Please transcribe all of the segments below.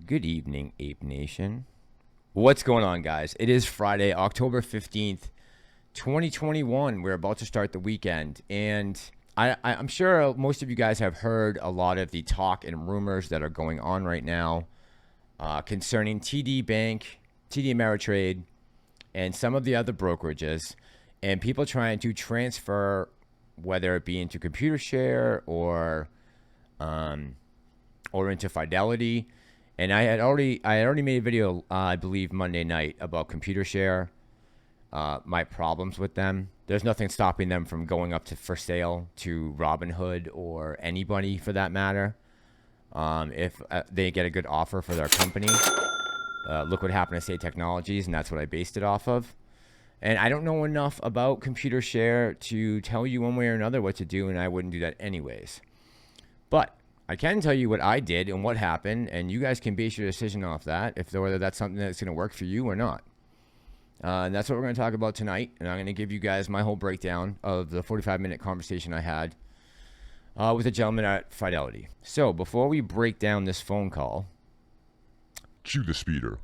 Good evening, Ape Nation. What's going on, guys? It is Friday, October 15th, 2021. We're about to start the weekend. And I'm sure most of you guys have heard a lot of the talk and rumors that are going on right now concerning TD Bank, TD Ameritrade, and some of the other brokerages, and people trying to transfer, whether it be into ComputerShare or into Fidelity. And I had already made a video, I believe Monday night, about ComputerShare, my problems with them. There's nothing stopping them from going up for sale to Robinhood or anybody for that matter. If they get a good offer for their company. Look what happened to Say Technologies, and that's what I based it off of. And I don't know enough about ComputerShare to tell you one way or another what to do, and I wouldn't do that anyways. But I can tell you what I did and what happened, and you guys can base your decision off that, whether that's something that's going to work for you or not. And that's what we're going to talk about tonight, and I'm going to give you guys my whole breakdown of the 45-minute conversation I had with a gentleman at Fidelity. So before we break down this phone call, cue the speeder.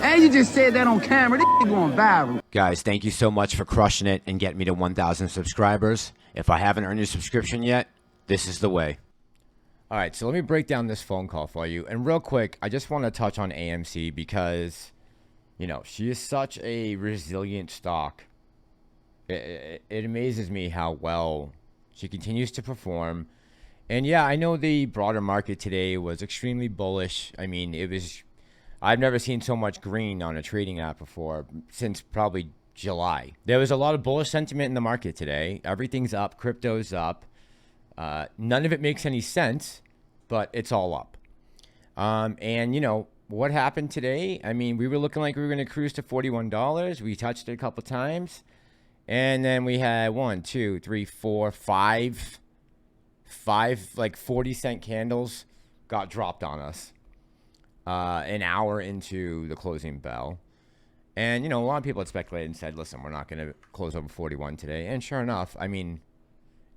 And you just said that on camera. This going viral. guys, thank you so much for crushing it and getting me to 1,000 subscribers. If I haven't earned your subscription yet, this is the way. All right, so let me break down this phone call for you. And real quick, I just want to touch on AMC because, you know, she is such a resilient stock. It amazes me how well she continues to perform. And yeah, I know the broader market today was extremely bullish. I mean, I've never seen so much green on a trading app before since probably July. There was a lot of bullish sentiment in the market today. Everything's up. Crypto's up. None of it makes any sense, but it's all up. And, you know, what happened today? I mean, we were looking like we were going to cruise to $41. We touched it a couple times. And then we had 1, 2, 3, 4, 5 like 40-cent candles got dropped on us an hour into the closing bell. And, you know, a lot of people had speculated and said, listen, we're not going to close over 41 today. And sure enough, I mean,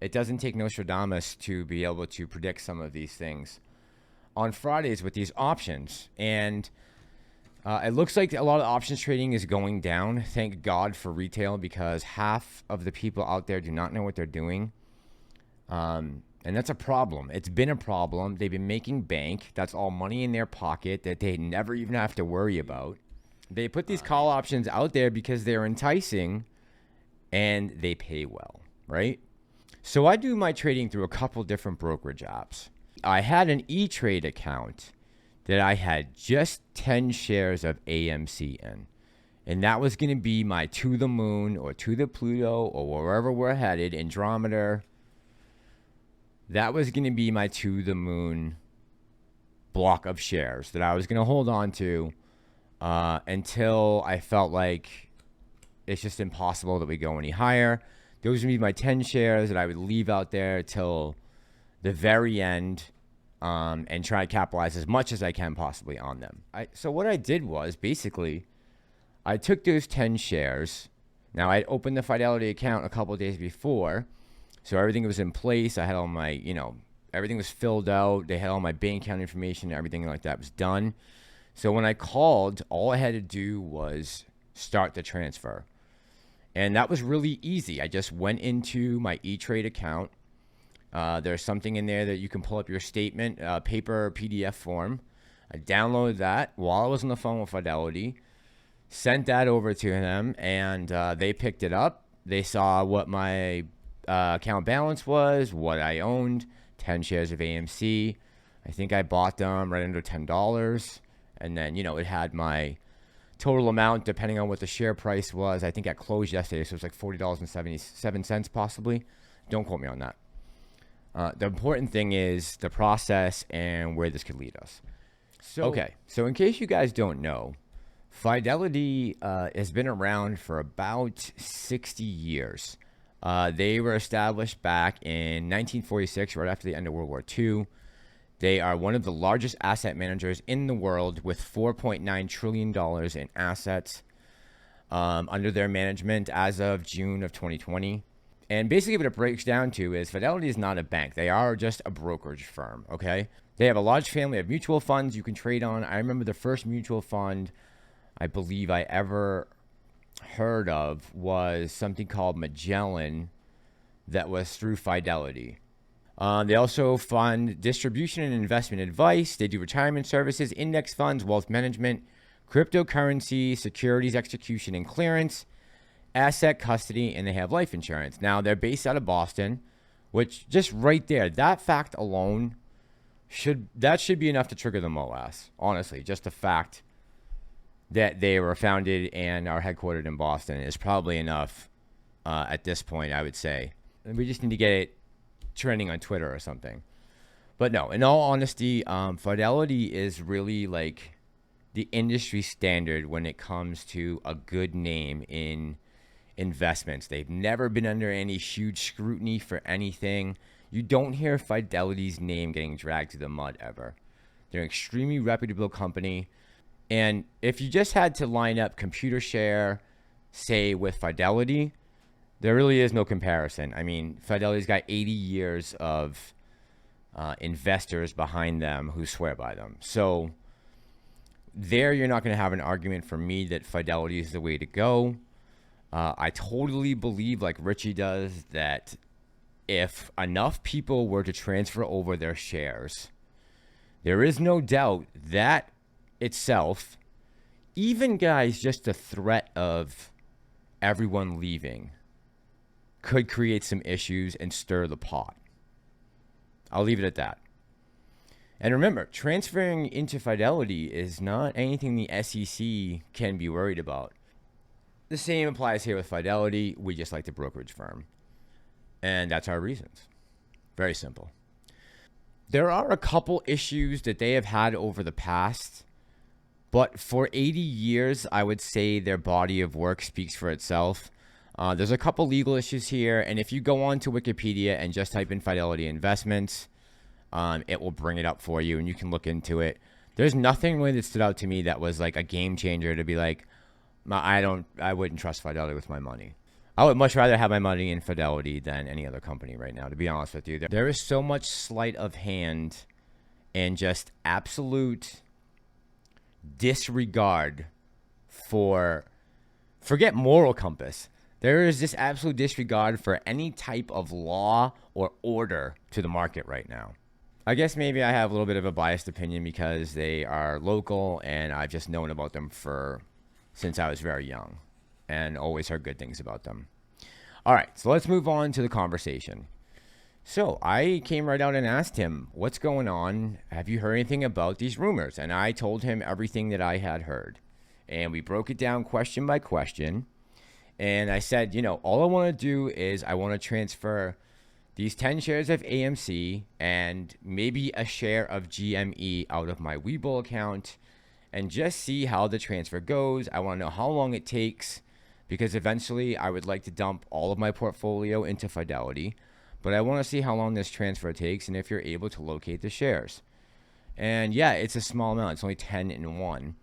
it doesn't take Nostradamus to be able to predict some of these things on Fridays with these options. And it looks like a lot of options trading is going down. Thank God for retail, because half of the people out there do not know what they're doing. And that's a problem. It's been a problem. They've been making bank. That's all money in their pocket that they never even have to worry about. They put these call options out there because they're enticing and they pay well, right? So I do my trading through a couple different brokerage apps. I had an E-Trade account that I had just 10 shares of AMC in. And that was going to be my to the moon or to the Pluto or wherever we're headed, Andromeda. That was going to be my to the moon block of shares that I was going to hold on to until I felt like it's just impossible that we go any higher. Those would be my 10 shares that I would leave out there till the very end and try to capitalize as much as I can possibly on them. So what I did was basically I took those 10 shares. Now I opened the Fidelity account a couple of days before, so everything was in place. I had all my, you know, everything was filled out. They had all my bank account information. Everything like that was done. So when I called, all I had to do was start the transfer. And that was really easy. I just went into my E-Trade account. There's something in there that you can pull up your statement, paper PDF form. I downloaded that while I was on the phone with Fidelity, sent that over to them, and they picked it up. They saw what my account balance was, what I owned, 10 shares of AMC. I think I bought them right under $10. And then, you know, it had my total amount depending on what the share price was. I think I closed yesterday, so it was like $40.77 possibly. Don't quote me on that. The important thing is the process and where this could lead us. So in case you guys don't know, Fidelity has been around for about 60 years. They were established back in 1946, right after the end of World War II. They are one of the largest asset managers in the world with $4.9 trillion in assets. under their management as of June of 2020. And basically what it breaks down to is Fidelity is not a bank. They are just a brokerage firm, okay? They have a large family of mutual funds you can trade on. I remember the first mutual fund I believe I ever heard of was something called Magellan that was through Fidelity. They also fund distribution and investment advice. They do retirement services, index funds, wealth management, cryptocurrency, securities execution and clearance, asset custody, and they have life insurance. Now, they're based out of Boston, which just right there, that fact alone, should be enough to trigger the Moass. Honestly, just the fact that they were founded and are headquartered in Boston is probably enough at this point, I would say. And we just need to get it trending on Twitter or something. But no, in all honesty, Fidelity is really like the industry standard when it comes to a good name in investments. They've never been under any huge scrutiny for anything. You don't hear Fidelity's name getting dragged through the mud ever. They're an extremely reputable company. And if you just had to line up Computershare, say, with Fidelity, there really is no comparison. I mean, Fidelity's got 80 years of investors behind them who swear by them. So there, you're not going to have an argument for me that Fidelity is the way to go. I totally believe, like Richie does, that if enough people were to transfer over their shares, there is no doubt that itself, even guys, just the threat of everyone leaving could create some issues and stir the pot. I'll leave it at that. And remember, transferring into Fidelity is not anything the SEC can be worried about. The same applies here with Fidelity. We just like the brokerage firm. And that's our reasons. Very simple. There are a couple issues that they have had over the past, but for 80 years, I would say their body of work speaks for itself. There's a couple legal issues here, and if you go on to Wikipedia and just type in Fidelity Investments, it will bring it up for you, and you can look into it. There's nothing really that stood out to me that was like a game changer to be like, I wouldn't trust Fidelity with my money. I would much rather have my money in Fidelity than any other company right now, to be honest with you. There is so much sleight of hand and just absolute disregard forget moral compass. There is this absolute disregard for any type of law or order to the market right now. I guess maybe I have a little bit of a biased opinion because they are local and I've just known about them since I was very young and always heard good things about them. All right, so let's move on to the conversation. So I came right out and asked him, what's going on? Have you heard anything about these rumors? And I told him everything that I had heard. And we broke it down question by question. And I said, all I want to do is I want to transfer these 10 shares of AMC and maybe a share of GME out of my WEBULL account and just see how the transfer goes. I want to know how long it takes because eventually I would like to dump all of my portfolio into Fidelity. But I want to see how long this transfer takes and if you're able to locate the shares. And yeah, it's a small amount. It's only 10 in one.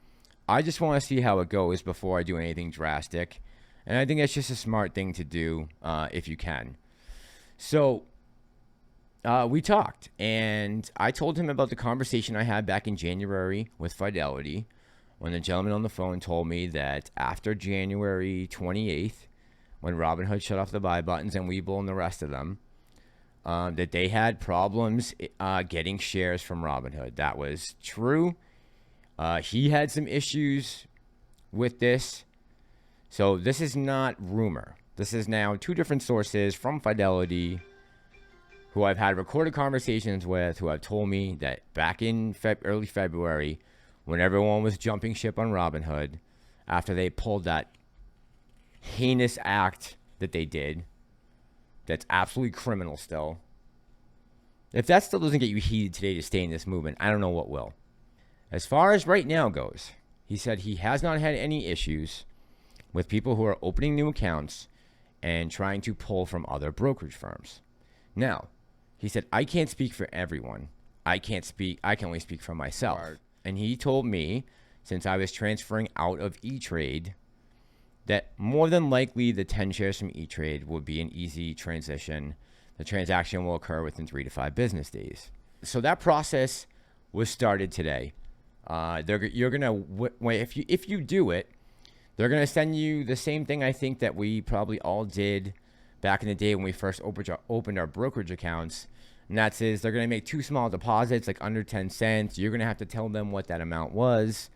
I just want to see how it goes before I do anything drastic. And I think that's just a smart thing to do if you can. So we talked, and I told him about the conversation I had back in January with Fidelity when the gentleman on the phone told me that after January 28th, when Robinhood shut off the buy buttons and WEBULL and the rest of them, that they had problems getting shares from Robinhood. That was true. He had some issues with this. So this is not rumor. This is now two different sources from Fidelity who I've had recorded conversations with, who have told me that back in early February, when everyone was jumping ship on Robinhood, after they pulled that heinous act that they did, that's absolutely criminal still. If that still doesn't get you heated today to stay in this movement, I don't know what will. As far as right now goes, he said he has not had any issues with people who are opening new accounts and trying to pull from other brokerage firms. Now, he said, I can't speak for everyone. I can only speak for myself. Right. And he told me, since I was transferring out of ETRADE, that more than likely the 10 shares from ETRADE will be an easy transition. The transaction will occur within 3 to 5 business days. So that process was started today. You're gonna, if you do it, they're gonna send you the same thing I think that we probably all did back in the day when we first opened our brokerage accounts. And that is, they're gonna make 2 small deposits, like under 10 cents. You're gonna have to tell them what that amount was.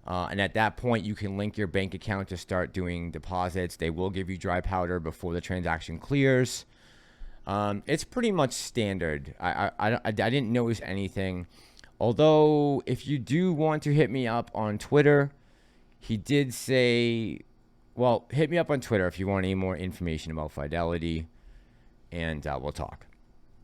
And at that point, you can link your bank account to start doing deposits. They will give you dry powder before the transaction clears. It's pretty much standard. I didn't notice anything. Although, if you do want to hit me up on Twitter, he did say, well, hit me up on Twitter if you want any more information about Fidelity, and we'll talk.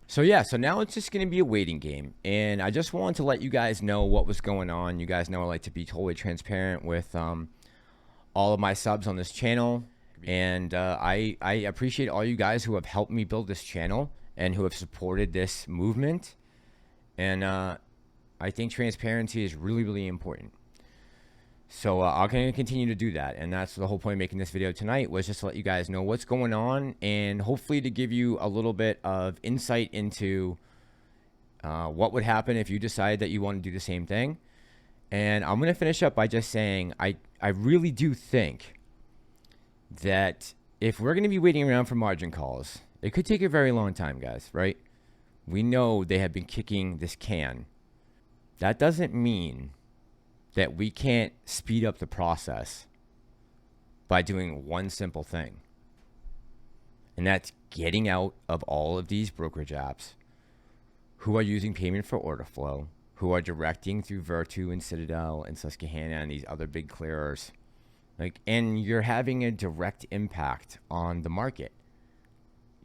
So yeah, so now it's just going to be a waiting game. And I just wanted to let you guys know what was going on. You guys know I like to be totally transparent with all of my subs on this channel. And I appreciate all you guys who have helped me build this channel and who have supported this movement. And I think transparency is really, really important. So I'm going to continue to do that. And that's the whole point of making this video tonight, was just to let you guys know what's going on and hopefully to give you a little bit of insight into what would happen if you decide that you want to do the same thing. And I'm going to finish up by just saying I really do think that if we're going to be waiting around for margin calls, it could take a very long time, guys, right? We know they have been kicking this can. That doesn't mean that we can't speed up the process by doing one simple thing. And that's getting out of all of these brokerage apps who are using payment for order flow, who are directing through Virtu and Citadel and Susquehanna and these other big clearers. And you're having a direct impact on the market.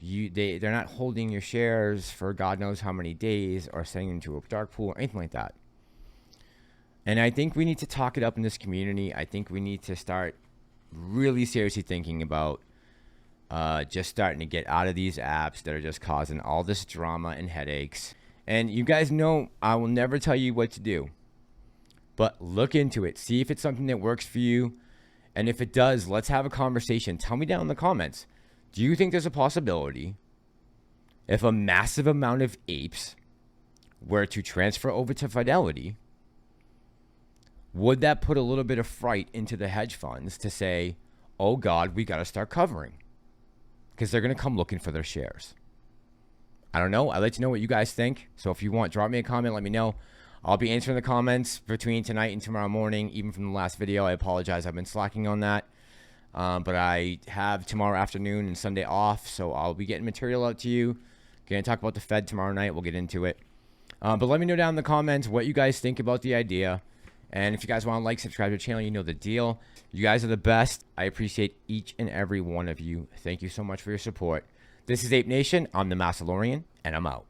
They're not holding your shares for God knows how many days or sending them to a dark pool or anything like that. And I think we need to talk it up in this community. I think we need to start really seriously thinking about just starting to get out of these apps that are just causing all this drama and headaches. And you guys know I will never tell you what to do, but look into it. See if it's something that works for you. And if it does, let's have a conversation. Tell me down in the comments. Do you think there's a possibility if a massive amount of APES were to transfer over to Fidelity, would that put a little bit of fright into the hedge funds to say, oh God, we got to start covering? Because they're going to come looking for their shares. I don't know. I'd like to know what you guys think. So if you want, drop me a comment, let me know. I'll be answering the comments between tonight and tomorrow morning, even from the last video. I apologize. I've been slacking on that. But I have tomorrow afternoon and Sunday off, so I'll be getting material out to you. Going to talk about the Fed tomorrow night. We'll get into it. But let me know down in the comments what you guys think about the idea. And if you guys want to like, subscribe to the channel, you know the deal. You guys are the best. I appreciate each and every one of you. Thank you so much for your support. This is Ape Nation. I'm the Massalorian, and I'm out.